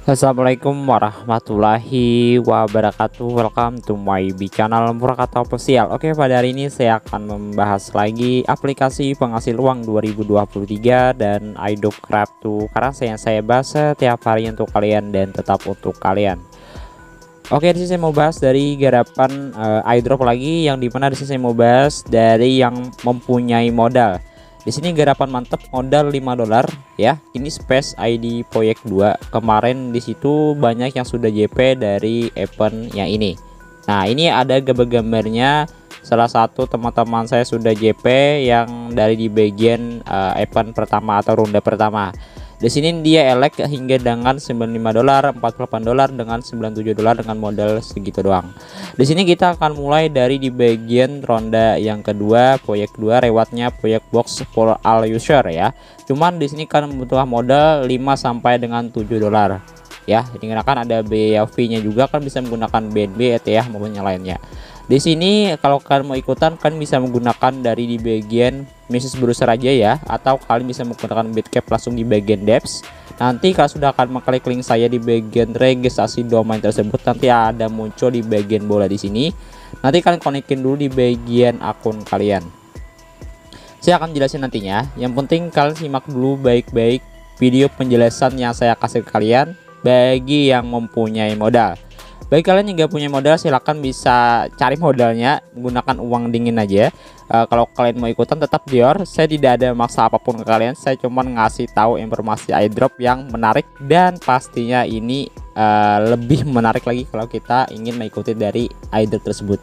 Assalamualaikum warahmatullahi wabarakatuh. Welcome to my channel Murakata Official. Oke, pada hari ini saya akan membahas lagi aplikasi penghasil uang 2023 dan iDrop Crypto, karena saya bahas setiap hari untuk kalian dan tetap untuk kalian. Oke, di sini saya mau bahas dari garapan iDrop lagi, yang dimana di sini saya mau bahas dari yang mempunyai modal. Di sini garapan mantep modal $5 ya. Ini Space ID Proyek 2. Kemarin di situ banyak yang sudah JP dari event yang ini. Nah, ini ada gambar-gambarnya. Salah satu teman-teman saya sudah JP yang dari di bagian event pertama atau ronde pertama. Di sini dia elek hingga dengan $95, $48 dengan $97 dengan modal segitu doang. Di sini kita akan mulai dari di bagian ronde yang kedua, proyek 2, rewardnya proyek box for all user ya. Cuman di sini kan membutuhkan modal 5 sampai dengan $7 ya. Digunakan ada biaya fee-nya juga, kan bisa menggunakan BNB, ETH maupun yang lainnya. Di sini kalau kalian mau ikutan kan bisa menggunakan dari di bagian message browser aja ya, atau kalian bisa menggunakan Bitcap langsung di bagian dApps. Nanti kalau sudah akan mengklik link saya di bagian registrasi domain tersebut, nanti ada muncul di bagian bola di sini. Nanti kalian konekin dulu di bagian akun kalian. Saya akan jelasin nantinya. Yang penting kalian simak dulu baik-baik video penjelasan yang saya kasih ke kalian bagi yang mempunyai modal. Bagi kalian yang gak punya modal, silahkan bisa cari modalnya menggunakan uang dingin aja. Kalau kalian mau ikutan tetap dior, saya tidak ada maksa apapun ke kalian. Saya cuma ngasih tahu informasi iDrop yang menarik, dan pastinya ini lebih menarik lagi kalau kita ingin mengikuti dari iDrop tersebut.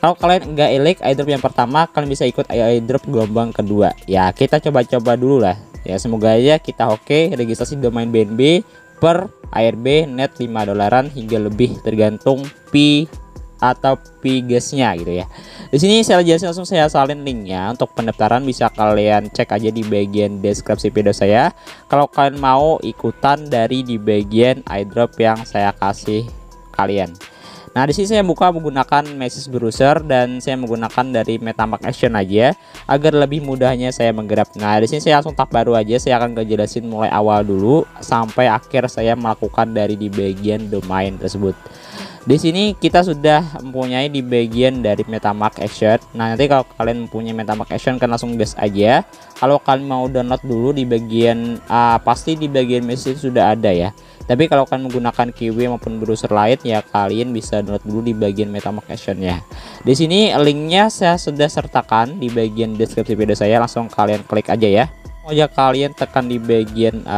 Kalau kalian nggak elek iDrop yang pertama, kalian bisa ikut iDrop gelombang kedua. Ya, kita coba-coba dulu lah. Ya, semoga aja kita oke. Registrasi domain BNB per ARB net $5 hingga lebih, tergantung fee atau fee gasnya gitu ya. Di sini saya jelasin, langsung saya salin linknya. Untuk pendaftaran bisa kalian cek aja di bagian deskripsi video saya. Kalau kalian mau ikutan dari di bagian iDrop yang saya kasih kalian. Nah, di sini saya buka menggunakan message browser dan saya menggunakan dari MetaMask Action aja agar lebih mudahnya saya menggerak. Nah, di sini saya langsung tab baru aja. Saya akan ngejelasin mulai awal dulu sampai akhir saya melakukan dari di bagian domain tersebut. Di sini kita sudah mempunyai di bagian dari MetaMask Action. Nah, nanti kalau kalian mempunyai MetaMask Action kan langsung gas aja. Kalau kalian mau download dulu di bagian pasti di bagian message sudah ada ya. Tapi kalau kalian menggunakan Kiwi maupun browser lain ya, kalian bisa download dulu di bagian MetaMask Action-nya. Di sini linknya saya sudah sertakan di bagian deskripsi video saya, langsung kalian klik aja ya. Aja kalian tekan di bagian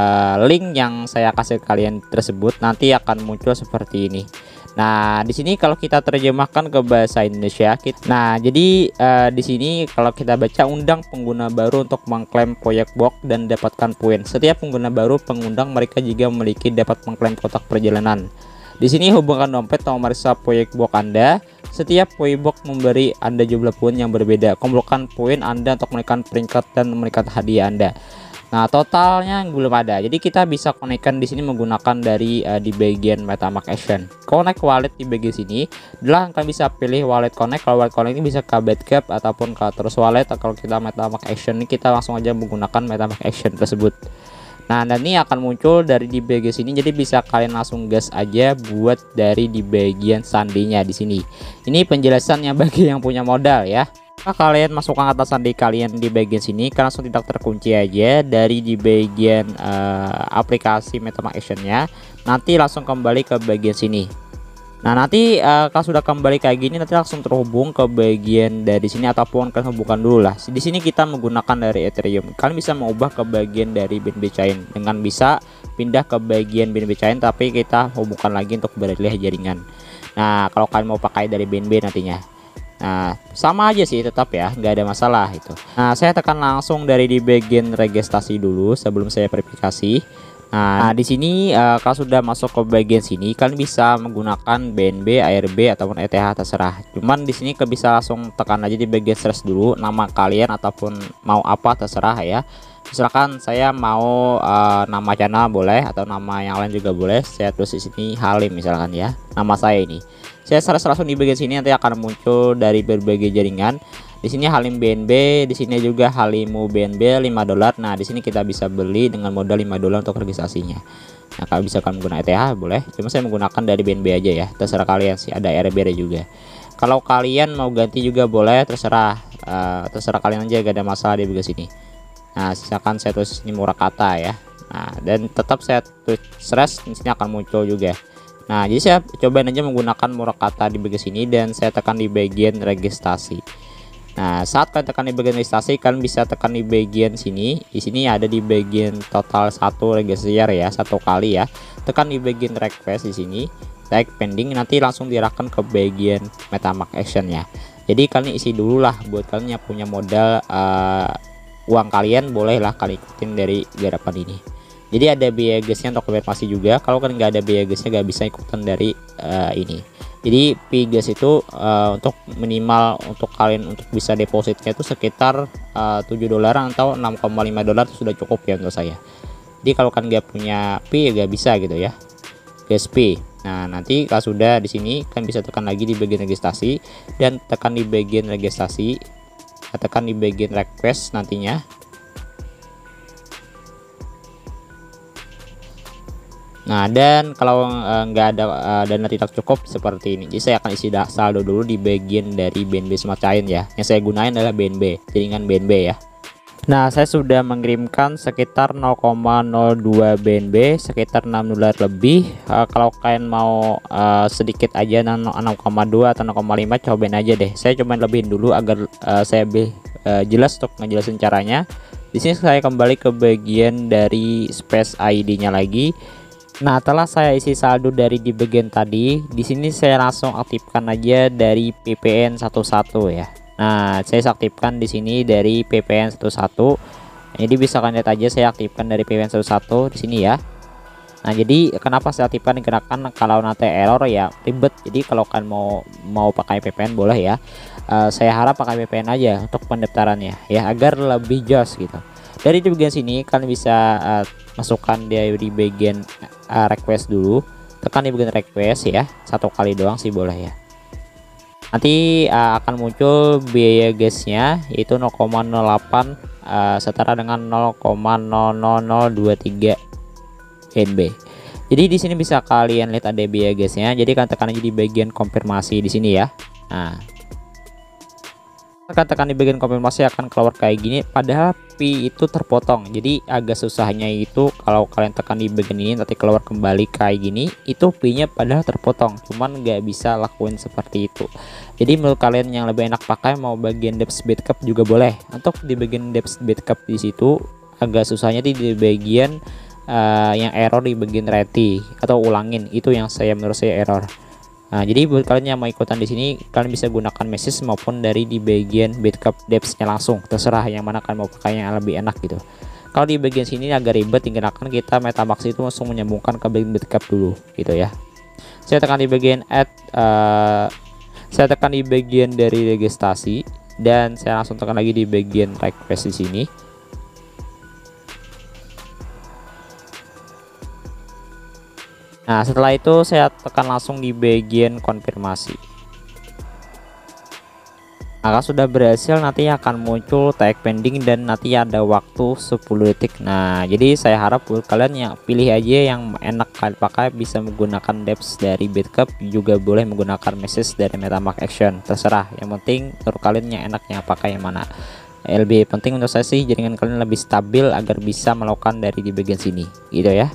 link yang saya kasih ke kalian tersebut, nanti akan muncul seperti ini. Nah, di sini kalau kita terjemahkan ke bahasa Indonesia, jadi di sini kalau kita baca, undang pengguna baru untuk mengklaim proyek box dan dapatkan poin. Setiap pengguna baru pengundang mereka juga memiliki dapat mengklaim kotak perjalanan. Di sini hubungkan dompet atau memeriksa proyek box Anda. Setiap proyek box memberi Anda jumlah poin yang berbeda. Kumpulkan poin Anda untuk menaikkan peringkat dan menaikkan hadiah Anda. Nah, totalnya belum ada. Jadi kita bisa konekkan di sini menggunakan dari di bagian MetaMask Action. Connect wallet di bagian sini adalah kalian bisa pilih wallet connect. Kalau wallet connect ini bisa ke Bitcap ataupun ke Trust Wallet. Kalau kita MetaMask Action ini kita langsung aja menggunakan MetaMask Action tersebut. Nah, dan ini akan muncul dari di bagian sini. Jadi bisa kalian langsung gas aja buat dari di bagian sandinya di sini. Ini penjelasannya bagi yang punya modal ya. Nah, kalian masukkan kata sandi kalian di bagian sini, kan langsung tidak terkunci aja dari di bagian aplikasi MetaMask Action-nya. Nanti langsung kembali ke bagian sini. Nah, nanti kalau sudah kembali kayak gini, nanti langsung terhubung ke bagian dari sini, ataupun kalian hubungkan dulu lah. Di sini kita menggunakan dari Ethereum. Kalian bisa mengubah ke bagian dari BNB Chain dengan bisa pindah ke bagian BNB Chain, tapi kita hubungkan lagi untuk beralih jaringan. Nah, kalau kalian mau pakai dari BNB nantinya, nah sama aja sih, tetap ya, nggak ada masalah itu. Nah, saya tekan langsung dari di bagian registrasi dulu sebelum saya verifikasi. Nah, di sini kalau sudah masuk ke bagian sini, kalian bisa menggunakan BNB, ARB ataupun ETH terserah. Cuman di sini kalian bisa langsung tekan aja di bagian search dulu nama kalian ataupun mau apa terserah ya. Misalkan saya mau nama channel boleh, atau nama yang lain juga boleh. Saya tulis di sini Halim misalkan ya, nama saya ini. Saya search langsung di bagian sini, nanti akan muncul dari berbagai jaringan. Di sini Halim BNB, di sini juga Halimu BNB $5. Nah, di sini kita bisa beli dengan modal $5 untuk registrasinya. Nah, kalau bisa kalian menggunakan ETH boleh, cuma saya menggunakan dari BNB aja ya. Terserah kalian sih, ada RBR juga. Kalau kalian mau ganti juga boleh, terserah kalian aja, gak ada masalah di bagian sini. Nah, silakan saya tulis ini Murakata ya. Nah, dan tetap saya tulis stress di sini akan muncul juga. Nah, jadi saya cobain aja menggunakan Murakata di bagian sini dan saya tekan di bagian registrasi. Nah, saat kalian tekan di bagian registrasi, kalian bisa tekan di bagian sini. Di sini ada di bagian total 1 register ya, 1 kali ya. Tekan di bagian request di sini, tag pending, nanti langsung diarahkan ke bagian MetaMask action ya. Jadi kalian isi dulu lah, buat kalian yang punya modal uang kalian, bolehlah kalian ikutin dari garapan ini. Jadi ada biaya gasnya untuk konfirmasi juga. Kalau kalian nggak ada biaya gasnya, nggak bisa ikutan dari ini. Jadi fee gas itu untuk minimal untuk kalian untuk bisa depositnya itu sekitar $7 atau $6,5 sudah cukup ya untuk saya. Jadi kalau kalian nggak punya fee ya nggak bisa gitu ya, gas fee. Nah, nanti kalau sudah di sini kalian bisa tekan lagi di bagian registrasi dan tekan di bagian registrasi, tekan di bagian request nantinya. Nah, dan kalau nggak ada dana tidak cukup seperti ini, jadi saya akan isi saldo dulu di bagian dari BNB Smart Chain ya. Yang saya gunain adalah BNB, jaringan BNB ya. Nah, saya sudah mengirimkan sekitar 0,02 BNB, sekitar $6 lebih. Kalau kalian mau sedikit aja 6,2 atau 0,5, cobain aja deh. Saya cobain lebihin dulu agar saya lebih jelas untuk ngejelasin caranya. Di sini saya kembali ke bagian dari Space ID-nya lagi. Nah, setelah saya isi saldo dari di bagian tadi, di sini saya langsung aktifkan aja dari PPN 11 ya. Nah, saya aktifkan di sini dari PPN 11. Jadi bisa kalian lihat aja saya aktifkan dari PPN 11 di sini ya. Nah, jadi kenapa saya aktifkan dikarenakan kalau nanti error ya ribet. Jadi kalau kalian mau pakai VPN boleh ya. Saya harap pakai VPN aja untuk pendaftarannya ya, agar lebih jos gitu. Dari di bagian sini kalian bisa masukkan dia di bagian request dulu, tekan di bagian request ya, 1 kali doang sih boleh ya. Nanti akan muncul biaya gasnya yaitu 0,08 setara dengan 0,00023 BNB. Jadi di sini bisa kalian lihat ada biaya gasnya. Jadi kalian tekan aja di bagian konfirmasi di sini ya. Nah, tekan di bagian konfirmasi akan keluar kayak gini, padahal fee itu terpotong. Jadi agak susahnya itu kalau kalian tekan di bagian ini nanti keluar kembali kayak gini, itu fee-nya padahal terpotong, cuman nggak bisa lakuin seperti itu. Jadi menurut kalian yang lebih enak pakai mau bagian debit backup juga boleh. Untuk di bagian debit backup di situ agak susahnya di bagian yang error di bagian reti atau ulangin, itu yang menurut saya error. Nah, jadi buat kalian yang mau ikutan di sini, kalian bisa gunakan message maupun dari di bagian backup depths-nya langsung, terserah yang mana kalian mau pakai yang lebih enak gitu. Kalau di bagian sini agak ribet, dikarenakan kita MetaMask itu langsung menyambungkan ke bagian backup dulu gitu ya. Saya tekan di bagian add, saya tekan di bagian dari registrasi dan saya langsung tekan lagi di bagian request di sini. Nah, setelah itu saya tekan langsung di bagian konfirmasi. Nah, kalau sudah berhasil nanti akan muncul tag pending dan nanti ada waktu 10 detik. Nah, jadi saya harap buat kalian yang pilih aja yang enak kalian pakai, bisa menggunakan depths dari backup, juga boleh menggunakan message dari MetaMask action, terserah. Yang penting menurut kalian yang enak yang pakai yang mana. Lebih penting untuk saya sih jaringan kalian lebih stabil agar bisa melakukan dari di bagian sini gitu ya.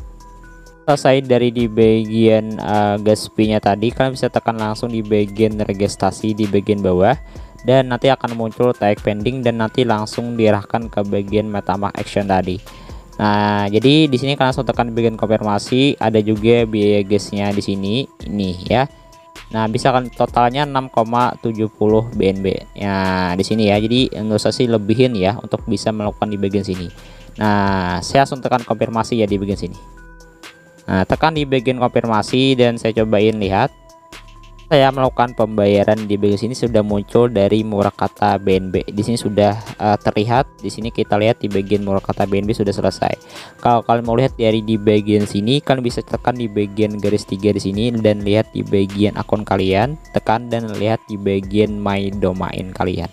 Selesai dari di bagian gas fee-nya tadi, kalian bisa tekan langsung di bagian registrasi di bagian bawah dan nanti akan muncul tag pending dan nanti langsung diarahkan ke bagian MetaMask action tadi. Nah, jadi di sini kalian langsung tekan di bagian konfirmasi, ada juga biaya gasnya di sini ini ya. Nah, bisa kan totalnya 6,70 BNB ya di sini ya. Jadi menurut saya sih lebihin ya untuk bisa melakukan di bagian sini. Nah, saya langsung tekan konfirmasi ya di bagian sini. Nah, tekan di bagian konfirmasi dan saya cobain lihat. Saya melakukan pembayaran di bagian sini sudah muncul dari Murakata BNB. Di sini sudah terlihat. Di sini kita lihat di bagian Murakata BNB sudah selesai. Kalau kalian mau lihat dari di bagian sini, kalian bisa tekan di bagian garis 3 di sini dan lihat di bagian akun kalian. Tekan dan lihat di bagian my domain kalian.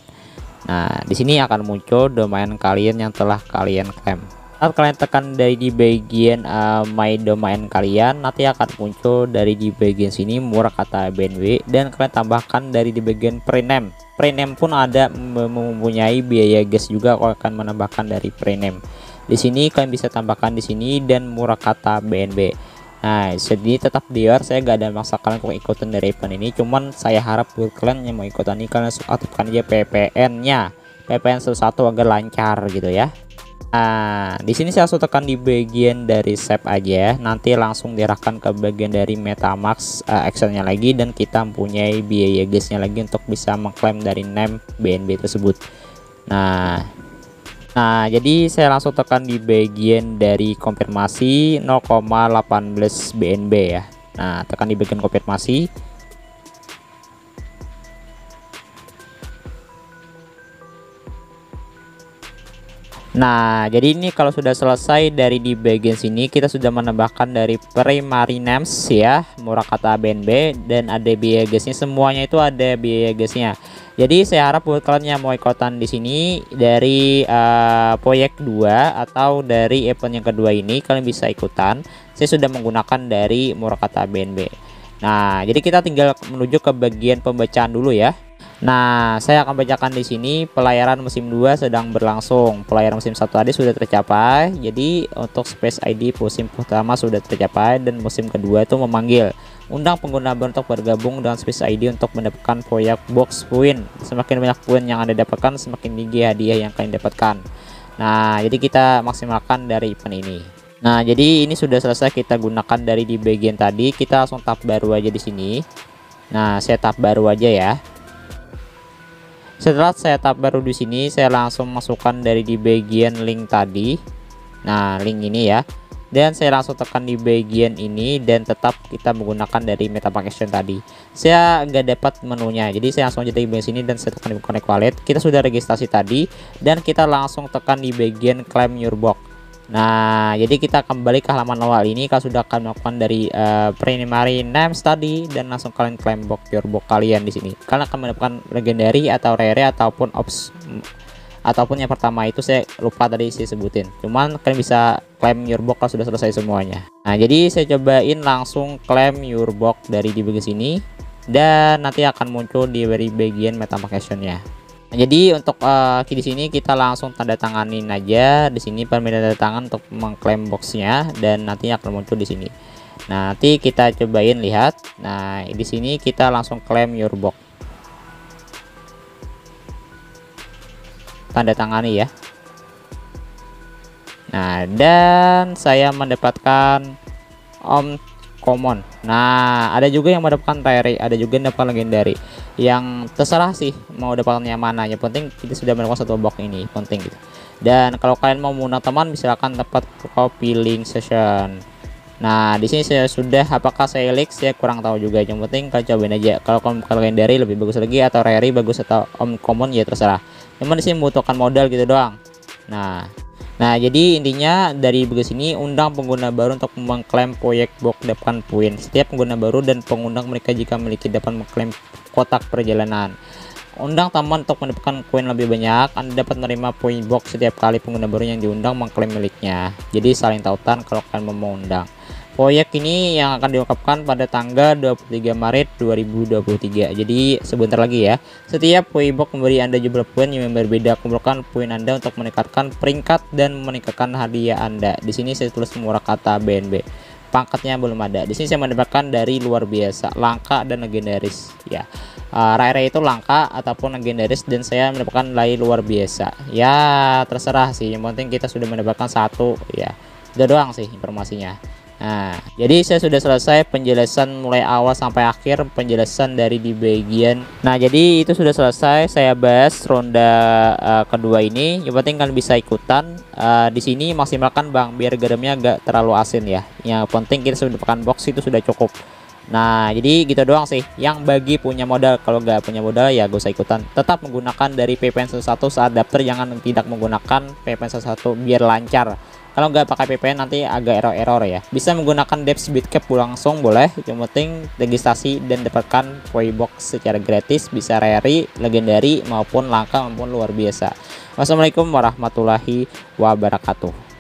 Nah, di sini akan muncul domain kalian yang telah kalian klaim. Saat kalian tekan dari di bagian my domain kalian, nanti akan muncul dari di bagian sini Murakata BNB, dan kalian tambahkan dari di bagian prename. Prename pun ada mempunyai biaya gas juga, kalau akan menambahkan dari prename. Di sini kalian bisa tambahkan di sini dan Murakata BNB. Nah, jadi tetap dior, saya gak ada maksa kalian untuk ikutan dari event ini, cuman saya harap buat kalian yang mau ikutan ini kalian aktifkan aja VPN-nya, VPN 11 agar lancar gitu ya. Nah, di sini saya langsung tekan di bagian dari save aja, nanti langsung diarahkan ke bagian dari MetaMask actionnya lagi, dan kita mempunyai biaya gasnya lagi untuk bisa mengklaim dari name BNB tersebut. Nah, jadi saya langsung tekan di bagian dari konfirmasi 0,18 BNB ya. Nah, tekan di bagian konfirmasi. Nah, jadi ini kalau sudah selesai dari di bagian sini, kita sudah menambahkan dari primary names ya, Murakata BNB, dan ada biaya gasnya, semuanya itu ada biaya gasnya. Jadi saya harap buat kalian yang mau ikutan di sini dari proyek 2 atau dari event yang kedua ini, kalian bisa ikutan. Saya sudah menggunakan dari Murakata BNB. Nah, jadi kita tinggal menuju ke bagian pembacaan dulu ya. Nah, saya akan bacakan di sini pelayaran musim 2 sedang berlangsung. Pelayaran musim 1 tadi sudah tercapai. Jadi untuk space ID musim pertama sudah tercapai, dan musim kedua itu memanggil undang pengguna baru untuk bergabung dengan space ID untuk mendapatkan proyek box point. Semakin banyak poin yang Anda dapatkan, semakin tinggi hadiah yang kalian dapatkan. Nah, jadi kita maksimalkan dari event ini. Nah, jadi ini sudah selesai kita gunakan dari di bagian tadi. Kita langsung tab baru aja di sini. Nah, saya tab baru aja ya. Setelah saya tab baru di sini, saya langsung masukkan dari di bagian link tadi. Nah, link ini ya. Dan saya langsung tekan di bagian ini, dan tetap kita menggunakan dari MetaMask Action tadi. Saya nggak dapat menunya, jadi saya langsung aja di bagian sini dan saya tekan di connect wallet. Kita sudah registrasi tadi, dan kita langsung tekan di bagian claim your box. Nah, jadi kita kembali ke halaman awal ini. Kalau sudah kalian melakukan dari primary names tadi, dan langsung kalian claim box your box kalian di sini. Kalian akan mendapatkan legendary atau rare ataupun ops, ataupun yang pertama itu saya lupa tadi saya sebutin. Cuman kalian bisa claim your box kalau sudah selesai semuanya. Nah, jadi saya cobain langsung claim your box dari di bagian sini, dan nanti akan muncul di bagian MetaMask Action-nya. Nah, jadi untuk di sini kita langsung tanda tanganin aja di sini permintaan tanda tangan untuk mengklaim boxnya, dan nantinya akan muncul di sini. Nah, nanti kita cobain lihat. Nah, di sini kita langsung claim your box, tanda tangani ya. Nah, dan saya mendapatkan common. Nah, ada juga yang mendapatkan rare, ada juga yang mendapatkan legendary. Yang terserah sih mau dapatkan yang mana. Yang penting kita sudah mendapatkan satu box ini, penting gitu. Dan kalau kalian mau mengundang teman, misalkan dapat copy link session. Nah, di sini saya sudah, apakah saya like, saya kurang tahu juga. Yang penting kalian cobain aja. Kalau legendary lebih bagus lagi, atau rare bagus, atau common ya terserah. Cuman di sini membutuhkan modal gitu doang. Nah, jadi intinya dari bagian sini, undang pengguna baru untuk mengklaim proyek box dapatkan poin. Setiap pengguna baru dan pengundang mereka jika memiliki dapat mengklaim kotak perjalanan. Undang teman untuk mendapatkan koin lebih banyak. Anda dapat menerima poin box setiap kali pengguna baru yang diundang mengklaim miliknya. Jadi saling tautan kalau kalian mau mengundang. Proyek ini yang akan diungkapkan pada tanggal 23 Maret 2023. Jadi sebentar lagi ya. Setiap poin box memberi Anda jumlah poin yang berbeda. Kumpulkan poin Anda untuk meningkatkan peringkat dan meningkatkan hadiah Anda. Di sini saya tulis Murakata BNB. Pangkatnya belum ada. Di sini saya mendapatkan dari luar biasa, langka dan legendaris ya. Rare itu langka ataupun legendaris, dan saya mendapatkan dari luar biasa. Ya, terserah sih. Yang penting kita sudah mendapatkan satu ya. Udah doang sih informasinya. Nah, jadi saya sudah selesai penjelasan mulai awal sampai akhir, penjelasan dari di bagian. Nah, jadi itu sudah selesai saya bahas ronde kedua ini. Yang penting kalian bisa ikutan di sini, maksimalkan Bang biar garamnya gak terlalu asin ya. Yang penting kita sudah dapatkan box itu sudah cukup. Nah, jadi gitu doang sih. Yang bagi punya modal, kalau gak punya modal ya gak usah ikutan. Tetap menggunakan dari VPN 1 saat daftar, jangan tidak menggunakan VPN 1 biar lancar. Kalau nggak pakai VPN nanti agak error ya. Bisa menggunakan Depth Speedcap langsung boleh, yang penting registrasi dan dapatkan Voidbox secara gratis, bisa rare, legendary maupun langka maupun luar biasa. Wassalamualaikum warahmatullahi wabarakatuh.